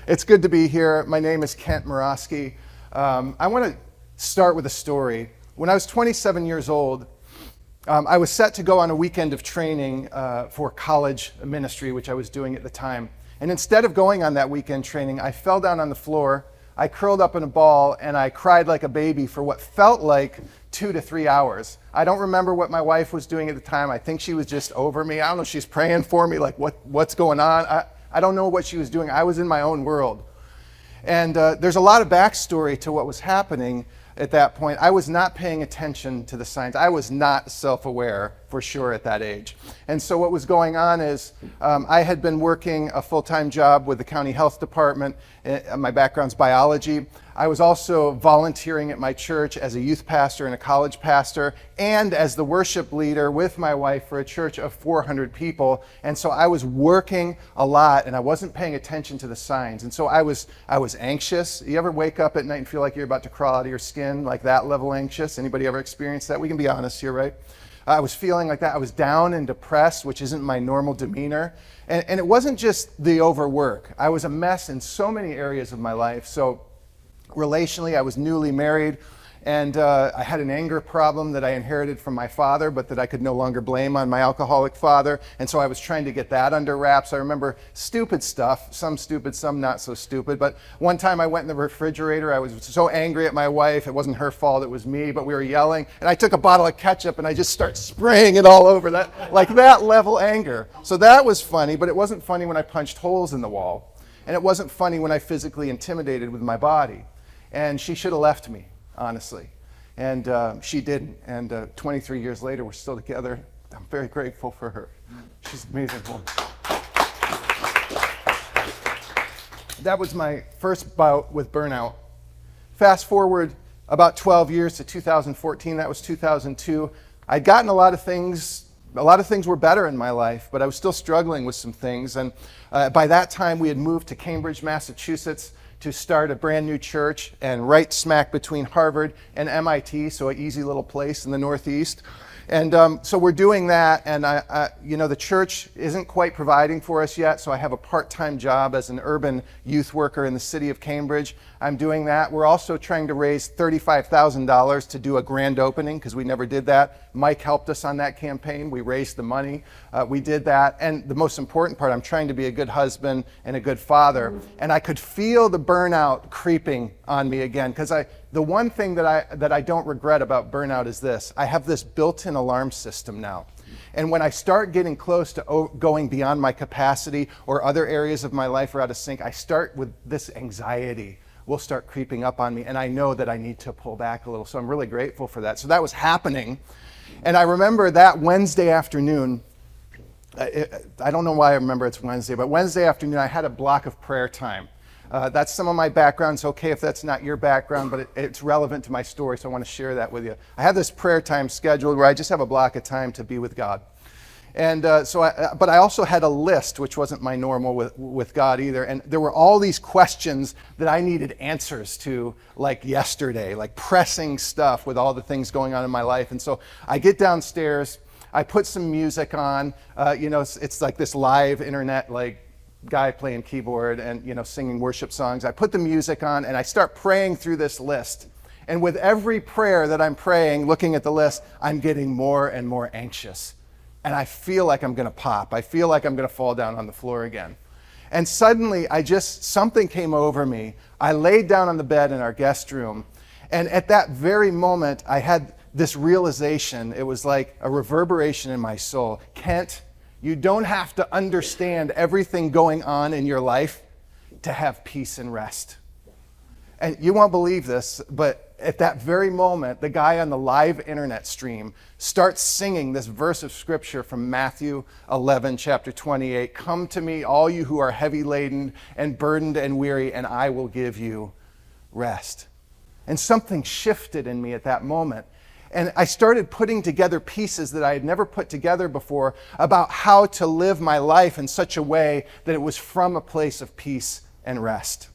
It's good to be here. My name is Kent Murawski. I want to start with a story. When I was 27 years old, I was set to go on a weekend of training for college ministry, which I was doing at the time. And instead of going on that weekend training, I fell down on the floor, I curled up in a ball, and I cried like a baby for what felt like 2 to 3 hours. I don't remember what my wife was doing at the time. I think she was just over me. I don't know, she's praying for me, like what's going on? I don't know what she was doing. I was in my own world. And there's a lot of backstory to what was happening at that point. I was not paying attention to the signs. I was not self-aware, for sure, at that age. And so what was going on is I had been working a full-time job with the county health department. My background's biology. I was also volunteering at my church as a youth pastor and a college pastor, and as the worship leader with my wife for a church of 400 people. And so I was working a lot, and I wasn't paying attention to the signs. And so I was anxious. You ever wake up at night and feel like you're about to crawl out of your skin, like that level anxious? Anybody ever experienced that? We can be honest here, right? I was feeling like that. I was down and depressed, which isn't my normal demeanor. And it wasn't just the overwork. I was a mess in so many areas of my life. So relationally, I was newly married, and I had an anger problem that I inherited from my father, but that I could no longer blame on my alcoholic father. And so I was trying to get that under wraps. I remember stupid stuff, some stupid, some not so stupid. But one time I went in the refrigerator. I was so angry at my wife. It wasn't her fault, it was me, but we were yelling. And I took a bottle of ketchup and I just started spraying it all over, that, like that level anger. So that was funny, but it wasn't funny when I punched holes in the wall. And it wasn't funny when I physically intimidated with my body. And she should have left me, honestly. And she didn't. And 23 years later, we're still together. I'm very grateful for her. She's an amazing woman. That was my first bout with burnout. Fast forward about 12 years to 2014. That was 2002. I'd gotten a lot of things were better in my life, but I was still struggling with some things. And by that time, we had moved to Cambridge, Massachusetts, to start a brand new church, and right smack between Harvard and MIT, so an easy little place in the Northeast. And so we're doing that, and the church isn't quite providing for us yet, so I have a part-time job as an urban youth worker in the city of Cambridge. I'm doing that. We're also trying to raise $35,000 to do a grand opening, because we never did that. Mike helped us on that campaign. We raised the money. We did that. And the most important part, I'm trying to be a good husband and a good father. And I could feel the burnout creeping on me again, because the one thing that I don't regret about burnout is this. I have this built-in alarm system now. And when I start getting close to going beyond my capacity, or other areas of my life are out of sync, I start with this anxiety will start creeping up on me, and I know that I need to pull back a little. So I'm really grateful for that. So that was happening. And I remember that Wednesday afternoon, I don't know why I remember it's Wednesday, but Wednesday afternoon I had a block of prayer time. That's some of my background. It's okay if that's not your background, but it's relevant to my story, so I want to share that with you. I have this prayer time scheduled where I just have a block of time to be with God. And but I also had a list, which wasn't my normal with God either. And there were all these questions that I needed answers to, like yesterday, like pressing stuff with all the things going on in my life. And so I get downstairs, I put some music on, it's like this live internet, like guy playing keyboard and, singing worship songs. I put the music on and I start praying through this list. And with every prayer that I'm praying, looking at the list, I'm getting more and more anxious. And I feel like I'm going to pop. I feel like I'm going to fall down on the floor again. And suddenly, something came over me. I laid down on the bed in our guest room. And at that very moment, I had this realization. It was like a reverberation in my soul. Kent, you don't have to understand everything going on in your life to have peace and rest. And you won't believe this, but at that very moment, the guy on the live internet stream starts singing this verse of scripture from Matthew 11, chapter 28. Come to me, all you who are heavy laden and burdened and weary, and I will give you rest. And something shifted in me at that moment. And I started putting together pieces that I had never put together before about how to live my life in such a way that it was from a place of peace and rest.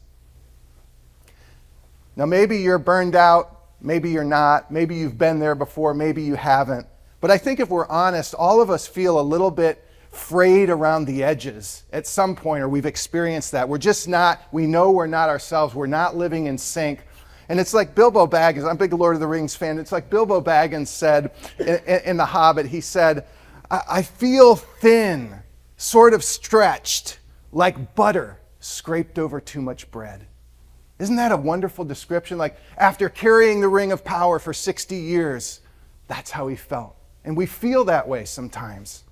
Now, maybe you're burned out, maybe you're not, maybe you've been there before, maybe you haven't. But I think if we're honest, all of us feel a little bit frayed around the edges at some point, or we've experienced that. We know we're not ourselves. We're not living in sync. And it's like Bilbo Baggins. I'm a big Lord of the Rings fan. It's like Bilbo Baggins said in The Hobbit. He said, I feel thin, sort of stretched, like butter scraped over too much bread. Isn't that a wonderful description? Like, after carrying the ring of power for 60 years, that's how he felt. And we feel that way sometimes.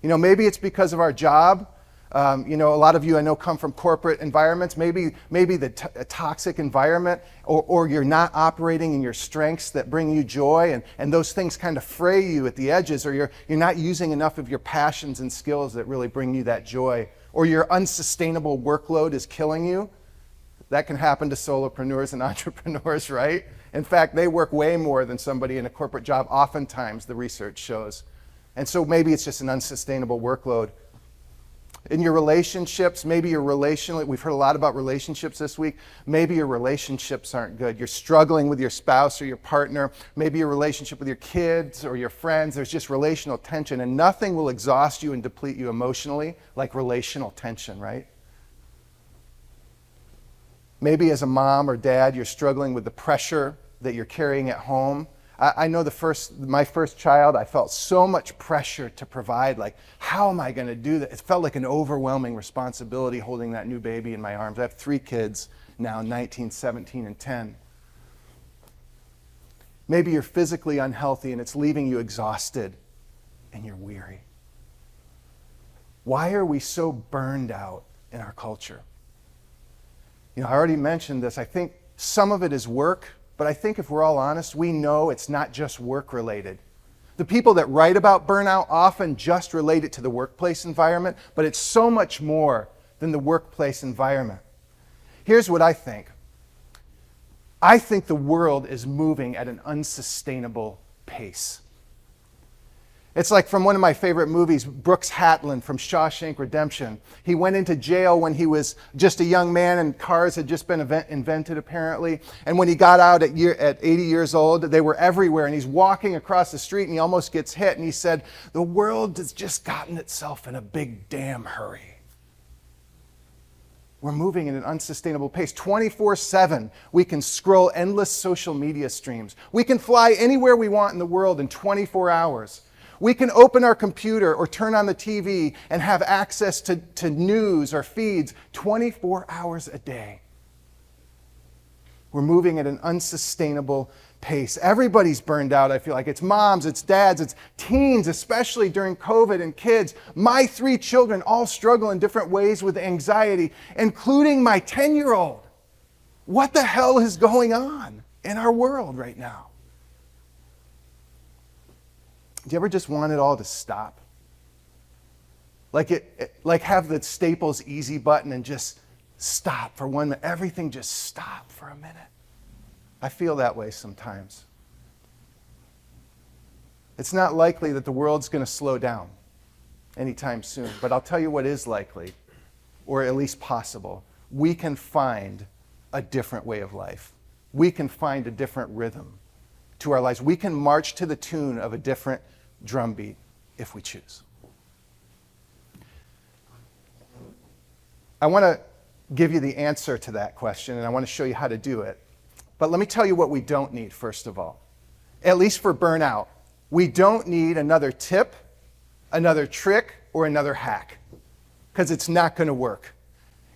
Maybe it's because of our job. A lot of you I know come from corporate environments. Maybe a toxic environment, or you're not operating in your strengths that bring you joy, and those things kind of fray you at the edges, or you're not using enough of your passions and skills that really bring you that joy, or your unsustainable workload is killing you. That can happen to solopreneurs and entrepreneurs, right? In fact, they work way more than somebody in a corporate job, oftentimes, the research shows. And so maybe it's just an unsustainable workload. In your relationships, maybe we've heard a lot about relationships this week. Maybe your relationships aren't good. You're struggling with your spouse or your partner. Maybe your relationship with your kids or your friends. There's just relational tension, and nothing will exhaust you and deplete you emotionally like relational tension, right? Maybe as a mom or dad, you're struggling with the pressure that you're carrying at home. I know my first child, I felt so much pressure to provide. Like, how am I going to do that? It felt like an overwhelming responsibility holding that new baby in my arms. I have 3 kids now, 19, 17, and 10. Maybe you're physically unhealthy and it's leaving you exhausted and you're weary. Why are we so burned out in our culture? I already mentioned this. I think some of it is work. But I think if we're all honest, we know it's not just work-related. The people that write about burnout often just relate it to the workplace environment, but it's so much more than the workplace environment. Here's what I think. I think the world is moving at an unsustainable pace. It's like from one of my favorite movies, Brooks Hatlen from Shawshank Redemption. He went into jail when he was just a young man and cars had just been invented apparently. And when he got out at 80 years old, they were everywhere. And he's walking across the street and he almost gets hit. And he said, the world has just gotten itself in a big damn hurry. We're moving at an unsustainable pace. 24/7, we can scroll endless social media streams. We can fly anywhere we want in the world in 24 hours. We can open our computer or turn on the TV and have access to news or feeds 24 hours a day. We're moving at an unsustainable pace. Everybody's burned out, I feel like. It's moms, it's dads, it's teens, especially during COVID, and kids. My 3 children all struggle in different ways with anxiety, including my 10-year-old. What the hell is going on in our world right now? Do you ever just want it all to stop? Like have the Staples easy button and just stop for 1 minute. Everything just stop for a minute. I feel that way sometimes. It's not likely that the world's going to slow down anytime soon, but I'll tell you what is likely, or at least possible. We can find a different way of life. We can find a different rhythm to our lives. We can march to the tune of a different drumbeat if we choose. I want to give you the answer to that question, and I want to show you how to do it. But let me tell you what we don't need, first of all. At least for burnout, we don't need another tip, another trick, or another hack, because it's not going to work.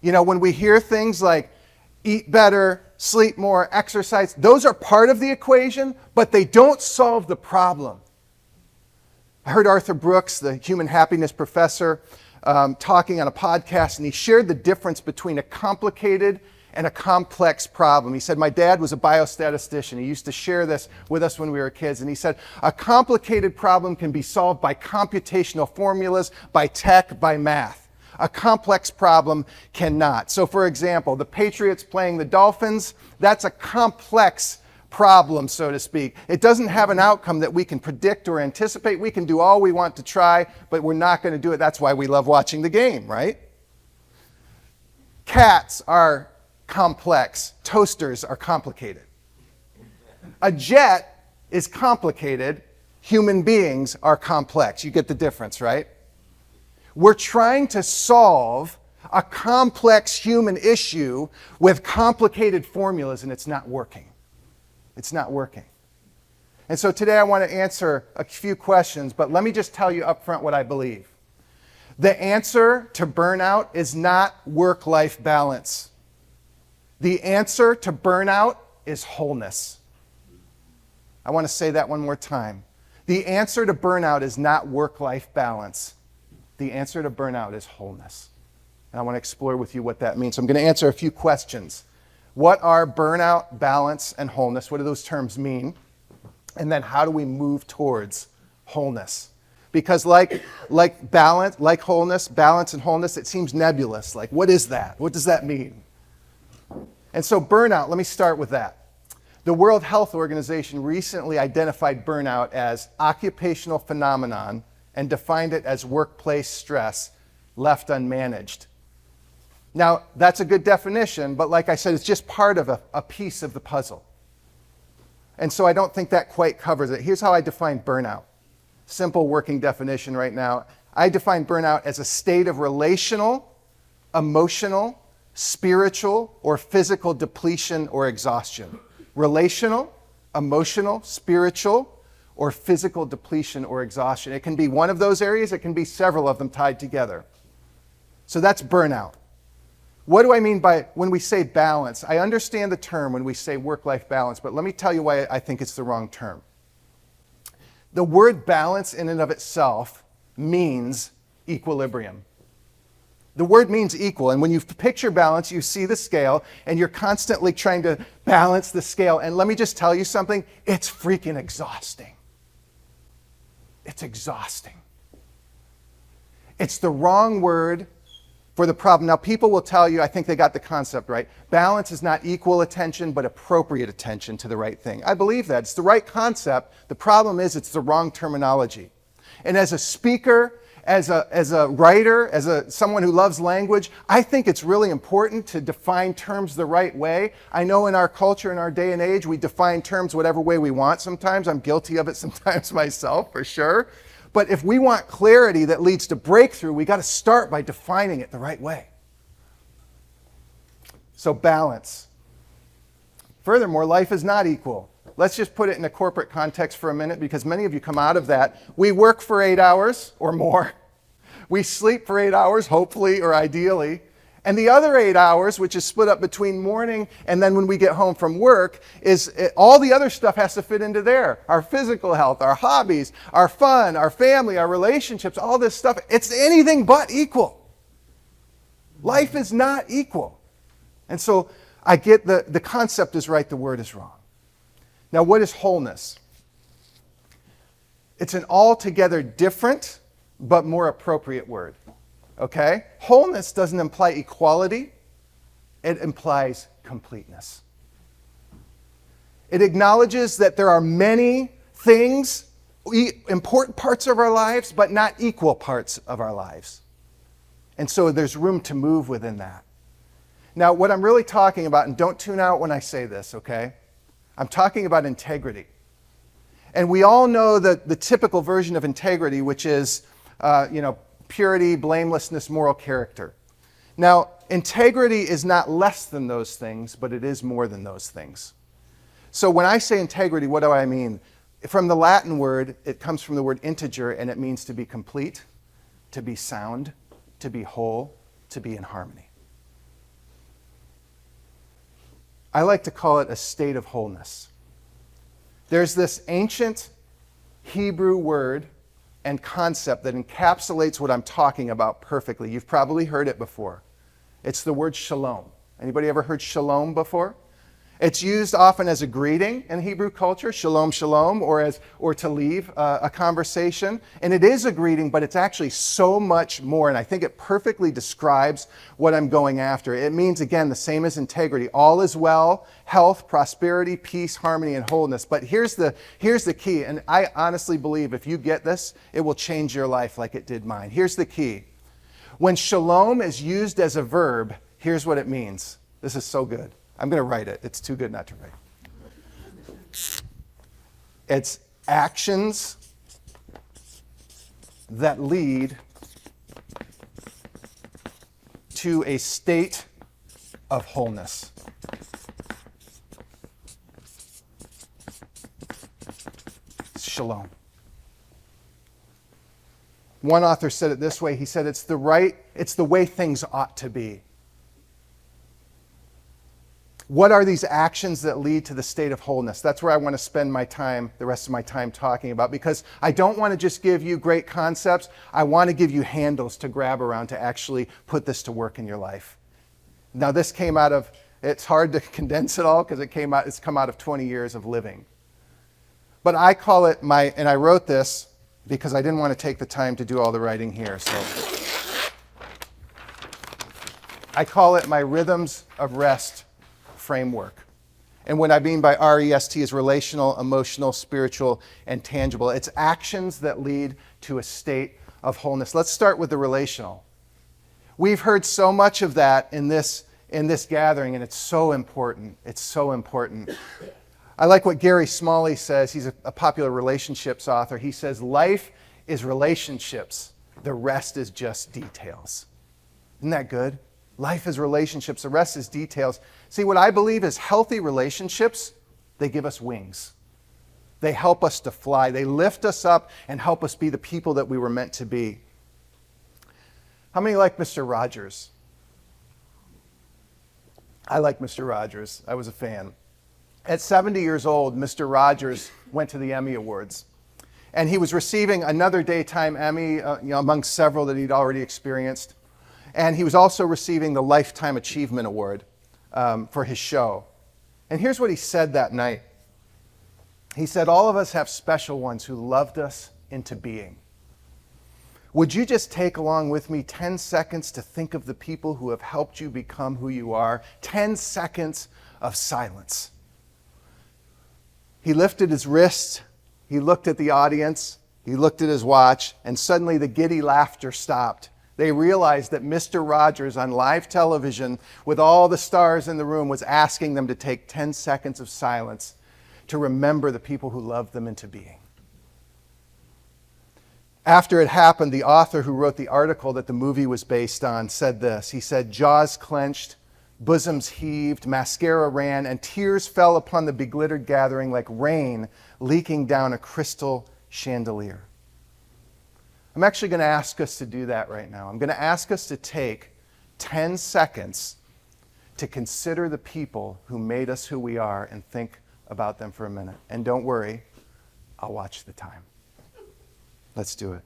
When we hear things like eat better, sleep more, exercise, those are part of the equation, but they don't solve the problem. I heard Arthur Brooks, the human happiness professor, talking on a podcast, and he shared the difference between a complicated and a complex problem. He said, my dad was a biostatistician. He used to share this with us when we were kids. And he said, a complicated problem can be solved by computational formulas, by tech, by math. A complex problem cannot. So for example, the Patriots playing the Dolphins, that's a complex problem, so to speak. It doesn't have an outcome that we can predict or anticipate. We can do all we want to try, but we're not going to do it. That's why we love watching the game, right? Cats are complex. Toasters are complicated. A jet is complicated. Human beings are complex. You get the difference, right? We're trying to solve a complex human issue with complicated formulas, and it's not working. It's not working. And so today I want to answer a few questions, but let me just tell you up front what I believe. The answer to burnout is not work-life balance. The answer to burnout is wholeness. I want to say that one more time. The answer to burnout is not work-life balance. The answer to burnout is wholeness. And I want to explore with you what that means. So I'm going to answer a few questions. What are burnout, balance, and wholeness? What do those terms mean? And then how do we move towards wholeness? Because like balance, like wholeness, balance and wholeness, it seems nebulous. Like, what is that? What does that mean? And so burnout, let me start with that. The World Health Organization recently identified burnout as occupational phenomenon and defined it as workplace stress left unmanaged. Now, that's a good definition, but like I said, it's just part of a piece of the puzzle. And so I don't think that quite covers it. Here's how I define burnout. Simple working definition right now. I define burnout as a state of relational, emotional, spiritual, or physical depletion or exhaustion. Relational, emotional, spiritual, or physical depletion or exhaustion. It can be one of those areas, it can be several of them tied together. So that's burnout. What do I mean by when we say balance? I understand the term when we say work-life balance, but let me tell you why I think it's the wrong term. The word balance in and of itself means equilibrium. The word means equal, and when you picture balance, you see the scale, and you're constantly trying to balance the scale. And let me just tell you something, it's freaking exhausting. It's exhausting. It's the wrong word for the problem. Now, people will tell you, I think they got the concept right. Balance is not equal attention, but appropriate attention to the right thing. I believe that. It's the right concept. The problem is it's the wrong terminology. And as a speaker, as a writer, as someone who loves language, I think it's really important to define terms the right way. I know in our culture, in our day and age, we define terms whatever way we want sometimes. I'm guilty of it sometimes myself, for sure. But if we want clarity that leads to breakthrough, we got to start by defining it the right way. So balance. Furthermore, life is not equal. Let's just put it in a corporate context for a minute, because many of you come out of that. We work for 8 hours or more. We sleep for 8 hours, hopefully or ideally. And the other 8 hours, which is split up between morning and then when we get home from work, all the other stuff has to fit into there. Our physical health, our hobbies, our fun, our family, our relationships, all this stuff. It's anything but equal. Life is not equal. And so I get the concept is right, the word is wrong. Now, what is wholeness? It's an altogether different but more appropriate word. Okay? Wholeness doesn't imply equality. It implies completeness. It acknowledges that there are many things, important parts of our lives, but not equal parts of our lives. And so there's room to move within that. Now, what I'm really talking about, and don't tune out when I say this, okay? I'm talking about integrity. And we all know the typical version of integrity, which is, purity, blamelessness, moral character. Now, integrity is not less than those things, but it is more than those things. So when I say integrity, what do I mean? From the Latin word, it comes from the word integer, and it means to be complete, to be sound, to be whole, to be in harmony. I like to call it a state of wholeness. There's this ancient Hebrew word and concept that encapsulates what I'm talking about perfectly. You've probably heard it before. It's the word shalom. Anybody ever heard shalom before? It's used often as a greeting in Hebrew culture, shalom, shalom, or to leave a conversation. And it is a greeting, but it's actually so much more. And I think it perfectly describes what I'm going after. It means, again, the same as integrity. All is well, health, prosperity, peace, harmony, and wholeness. But here's the key. And I honestly believe if you get this, it will change your life like it did mine. Here's the key. When shalom is used as a verb, here's what it means. This is so good. I'm going to write it. It's too good not to write. It's actions that lead to a state of wholeness. Shalom. One author said it this way. He said, it's the way things ought to be. What are these actions that lead to the state of wholeness? That's where I want to spend my time, the rest of my time talking about, because I don't want to just give you great concepts. I want to give you handles to grab around to actually put this to work in your life. Now, this came out of, it's hard to condense it all because it's come out of 20 years of living. But I call it and I wrote this because I didn't want to take the time to do all the writing here. So I call it my rhythms of rest framework. And what I mean by REST is relational, emotional, spiritual, and tangible. It's actions that lead to a state of wholeness. Let's start with the relational. We've heard so much of that in this gathering, and it's so important. It's so important. I like what Gary Smalley says. He's a popular relationships author. He says, life is relationships. The rest is just details. Isn't that good? Life is relationships. The rest is details. See, what I believe is healthy relationships, they give us wings. They help us to fly. They lift us up and help us be the people that we were meant to be. How many like Mr. Rogers? I like Mr. Rogers. I was a fan. At 70 years old, Mr. Rogers went to the Emmy Awards. And he was receiving another daytime Emmy among several that he'd already experienced. And he was also receiving the Lifetime Achievement Award for his show. And here's what he said that night. He said, all of us have special ones who loved us into being. Would you just take along with me 10 seconds to think of the people who have helped you become who you are? 10 seconds of silence. He lifted his wrist, he looked at the audience, he looked at his watch, and suddenly the giddy laughter stopped. They realized that Mr. Rogers on live television with all the stars in the room was asking them to take 10 seconds of silence to remember the people who loved them into being. After it happened, the author who wrote the article that the movie was based on said this. He said, jaws clenched, bosoms heaved, mascara ran, and tears fell upon the beglittered gathering like rain leaking down a crystal chandelier. I'm actually going to ask us to do that right now. I'm going to ask us to take 10 seconds to consider the people who made us who we are and think about them for a minute. And don't worry, I'll watch the time. Let's do it.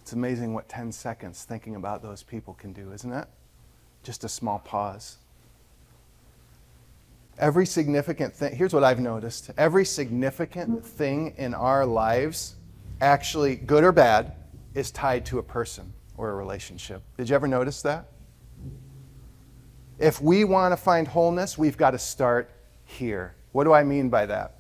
It's amazing what 10 seconds thinking about those people can do, isn't it? Just a small pause. Every significant thing, here's what I've noticed. Every significant thing in our lives, actually good or bad, is tied to a person or a relationship. Did you ever notice that? If we want to find wholeness, we've got to start here. What do I mean by that?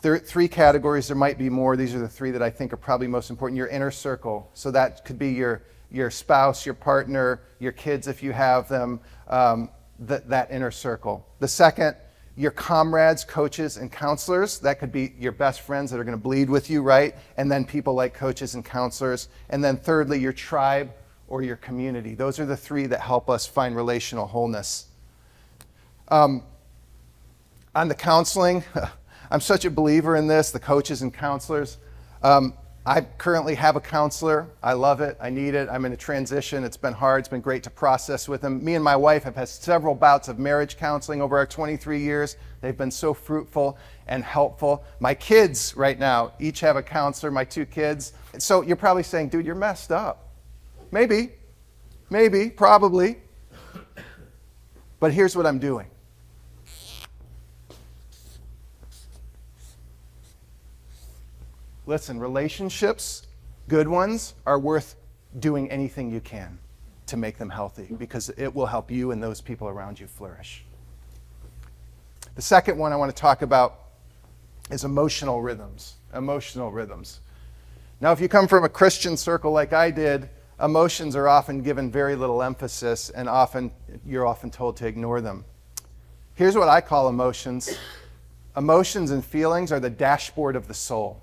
Three categories. There might be more. These are the three that I think are probably most important. Your inner circle. So that could be your spouse, your partner, your kids if you have them, that inner circle. The second, your comrades, coaches, and counselors. That could be your best friends that are going to bleed with you, right? And then people like coaches and counselors. And then thirdly, your tribe or your community. Those are the three that help us find relational wholeness. On the counseling, I'm such a believer in this, the coaches and counselors. I currently have a counselor. I love it. I need it. I'm in a transition. It's been hard. It's been great to process with him. Me and my wife have had several bouts of marriage counseling over our 23 years. They've been so fruitful and helpful. My kids right now each have a counselor, my two kids. So you're probably saying, dude, you're messed up. Maybe, probably. But here's what I'm doing. Listen, relationships, good ones, are worth doing anything you can to make them healthy because it will help you and those people around you flourish. The second one I want to talk about is emotional rhythms. emotional rhythms. Now, if you come from a Christian circle like I did, emotions are often given very little emphasis, and you're often told to ignore them. Here's what I call emotions. Emotions and feelings are the dashboard of the soul.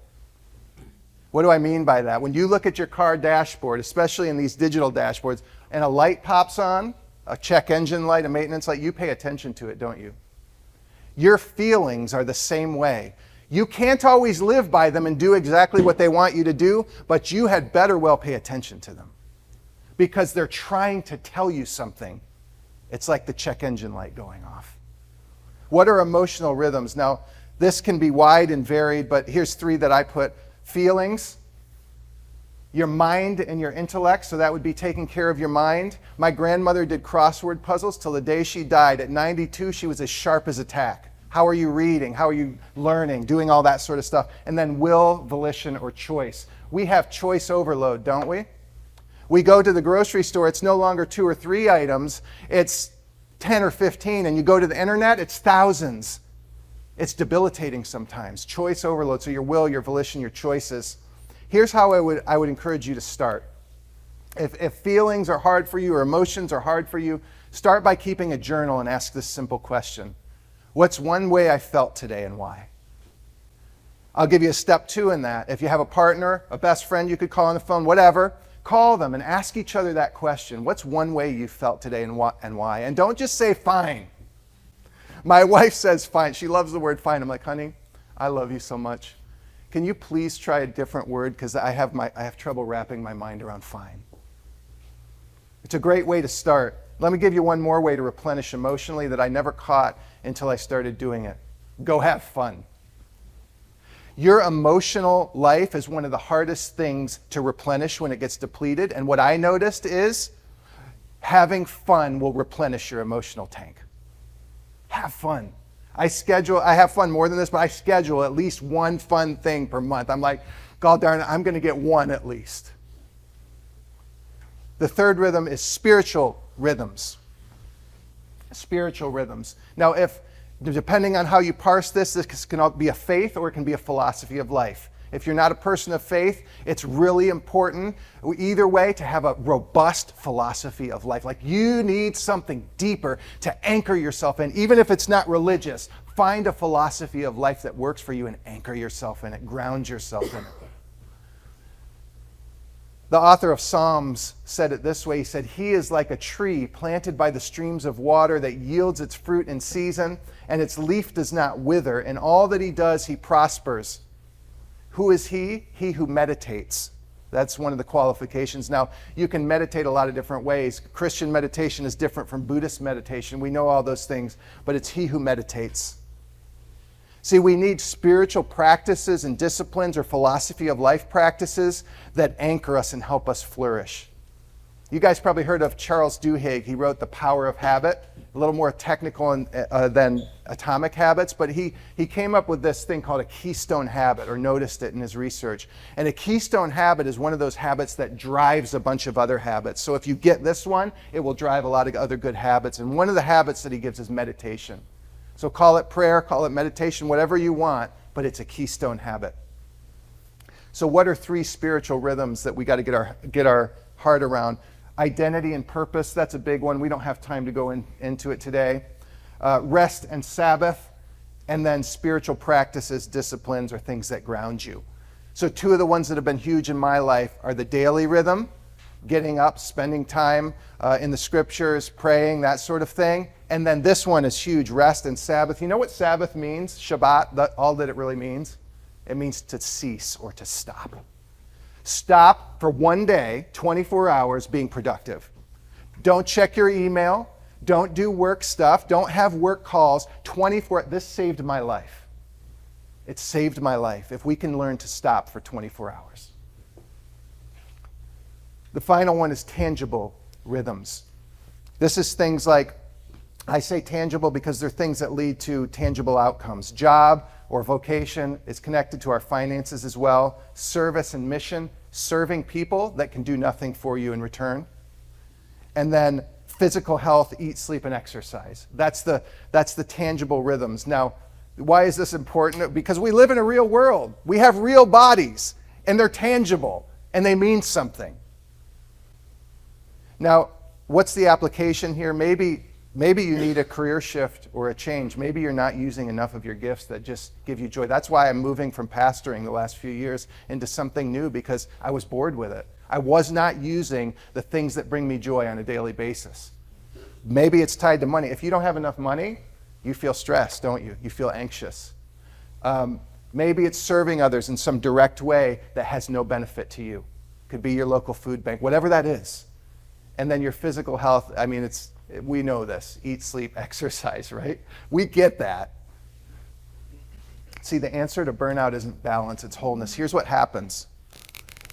What do I mean by that? When you look at your car dashboard, especially in these digital dashboards, and a light pops on, a check engine light, a maintenance light, you pay attention to it, don't you? Your feelings are the same way. You can't always live by them and do exactly what they want you to do, but you had better well pay attention to them because they're trying to tell you something. It's like the check engine light going off. What are emotional rhythms? Now, this can be wide and varied, but here's 3 that I put. Feelings, your mind and your intellect, so that would be taking care of your mind. My grandmother did crossword puzzles till the day she died. At 92, she was as sharp as a tack. How are you reading? How are you learning? Doing all that sort of stuff. And then will, volition, or choice. We have choice overload, don't we? We go to the grocery store, it's no longer 2 or 3 items, it's 10 or 15, and you go to the internet, it's thousands. It's debilitating sometimes. Choice overload, so your will, your volition, your choices. Here's how I would encourage you to start. If feelings are hard for you or emotions are hard for you, start by keeping a journal and ask this simple question. What's one way I felt today and why? I'll give you a step 2 in that. If you have a partner, a best friend you could call on the phone, whatever, call them and ask each other that question. What's one way you felt today and why? And don't just say fine. My wife says fine. She loves the word fine. I'm like, honey, I love you so much. Can you please try a different word? Because I have trouble wrapping my mind around fine. It's a great way to start. Let me give you one more way to replenish emotionally that I never caught until I started doing it. Go have fun. Your emotional life is one of the hardest things to replenish when it gets depleted. And what I noticed is having fun will replenish your emotional tank. Have fun. I have fun more than this, but I schedule at least one fun thing per month. I'm like, God darn it, I'm going to get one at least. The 3rd rhythm is spiritual rhythms. Spiritual rhythms. Now, depending on how you parse this can be a faith or it can be a philosophy of life. If you're not a person of faith, it's really important, either way, to have a robust philosophy of life. Like you need something deeper to anchor yourself in. Even if it's not religious, find a philosophy of life that works for you and anchor yourself in it, ground yourself in it. The author of Psalms said it this way. He said, he is like a tree planted by the streams of water that yields its fruit in season, and its leaf does not wither. In all that he does, he prospers. Who is he? He who meditates. That's one of the qualifications. Now, you can meditate a lot of different ways. Christian meditation is different from Buddhist meditation. We know all those things, but it's he who meditates. See, we need spiritual practices and disciplines or philosophy of life practices that anchor us and help us flourish. You guys probably heard of Charles Duhigg. He wrote The Power of Habit, a little more technical than Atomic Habits, but he came up with this thing called a keystone habit, or noticed it in his research. And a keystone habit is one of those habits that drives a bunch of other habits. So if you get this one, it will drive a lot of other good habits. And one of the habits that he gives is meditation. So call it prayer, call it meditation, whatever you want, but it's a keystone habit. So what are 3 spiritual rhythms that we got to get our heart around? Identity and purpose, that's a big one. We don't have time to go into it today. Rest and Sabbath, and then spiritual practices, disciplines, or things that ground you. So 2 of the ones that have been huge in my life are the daily rhythm, getting up, spending time in the scriptures, praying, that sort of thing. And then this one is huge, rest and Sabbath. You know what Sabbath means? Shabbat, all that it really means? It means to cease or to stop. Stop for one day, 24 hours, being productive. Don't check your email. Don't do work stuff. Don't have work calls. 24. This saved my life. It saved my life if we can learn to stop for 24 hours. The final one is tangible rhythms. This is things like, I say tangible because they're things that lead to tangible outcomes. Job or vocation is connected to our finances as well. Service and mission, serving people that can do nothing for you in return. And then physical health, eat, sleep, and exercise. That's the tangible rhythms. Now, Why is this important? Because we live in a real world. We have real bodies, and they're tangible, and they mean something. Now, what's the application here? Maybe you need a career shift or a change. Maybe you're not using enough of your gifts that just give you joy. That's why I'm moving from pastoring the last few years into something new, because I was bored with it. I was not using the things that bring me joy on a daily basis. Maybe it's tied to money. If you don't have enough money, you feel stressed, don't you? You feel anxious. Maybe it's serving others in some direct way that has no benefit to you. Could be your local food bank, whatever that is. And then your physical health, I mean, we know this. Eat, sleep, exercise, right? We get that. See, the answer to burnout isn't balance, it's wholeness. Here's what happens.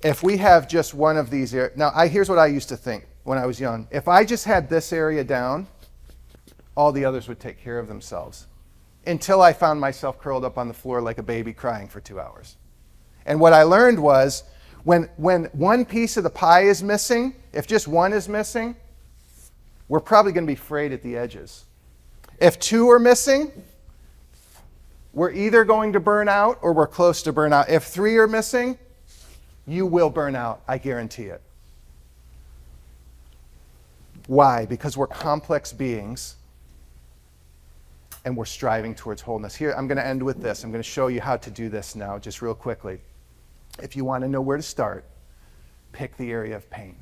If we have just one of these areas, now here's what I used to think when I was young. If I just had this area down, all the others would take care of themselves. Until I found myself curled up on the floor like a baby crying for 2 hours. And what I learned was, when one piece of the pie is missing, if just one is missing, we're probably going to be frayed at the edges. If two are missing, we're either going to burn out or we're close to burnout. If three are missing, you will burn out, I guarantee it. Why? Because we're complex beings and we're striving towards wholeness. Here, I'm going to end with this. I'm going to show you how to do this now, just real quickly. If you want to know where to start, pick the area of pain.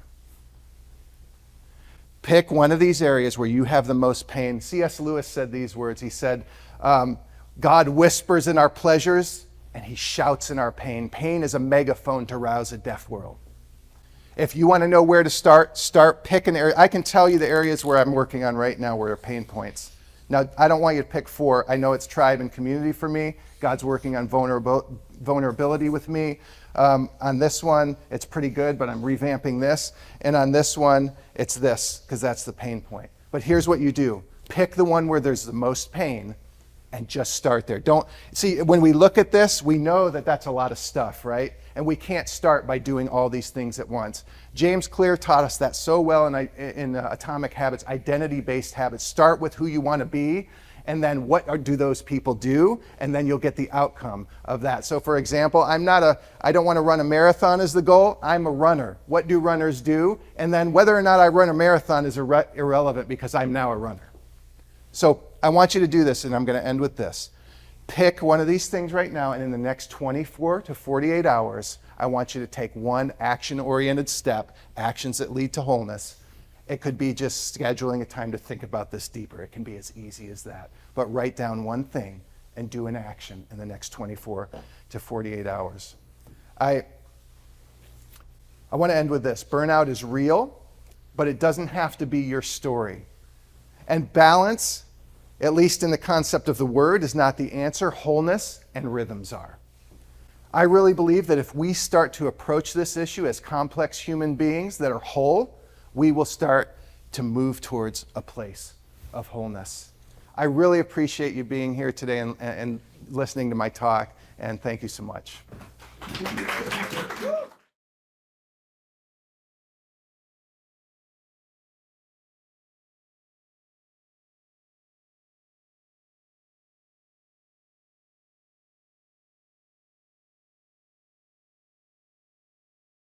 Pick one of these areas where you have the most pain. C.S. Lewis said these words. He said, God whispers in our pleasures and he shouts in our pain. Pain is a megaphone to rouse a deaf world. If you want to know where to start pick an area. I can tell you the areas where I'm working on right now where are pain points. Now, I don't want you to pick 4. I know it's tribe and community for me. God's working on vulnerability with me. On this one, it's pretty good, but I'm revamping this. And on this one, it's this, because that's the pain point. But here's what you do. Pick the one where there's the most pain and just start there. See, when we look at this, we know that that's a lot of stuff, right? And we can't start by doing all these things at once. James Clear taught us that so well in Atomic Habits, identity-based habits. Start with who you want to be, and then what do those people do, and then you'll get the outcome of that. So for example, I don't want to run a marathon as the goal. I'm a runner. What do runners do? And then whether or not I run a marathon is irrelevant because I'm now a runner. So I want you to do this, and I'm going to end with this. Pick one of these things right now, and in the next 24 to 48 hours, I want you to take one action-oriented step, actions that lead to wholeness. It could be just scheduling a time to think about this deeper. It can be as easy as that. But write down one thing and do an action in the next 24 to 48 hours. I want to end with this. Burnout is real, but it doesn't have to be your story. And balance, at least in the concept of the word, is not the answer. Wholeness and rhythms are. I really believe that if we start to approach this issue as complex human beings that are whole, we will start to move towards a place of wholeness. I really appreciate you being here today and listening to my talk, and thank you so much.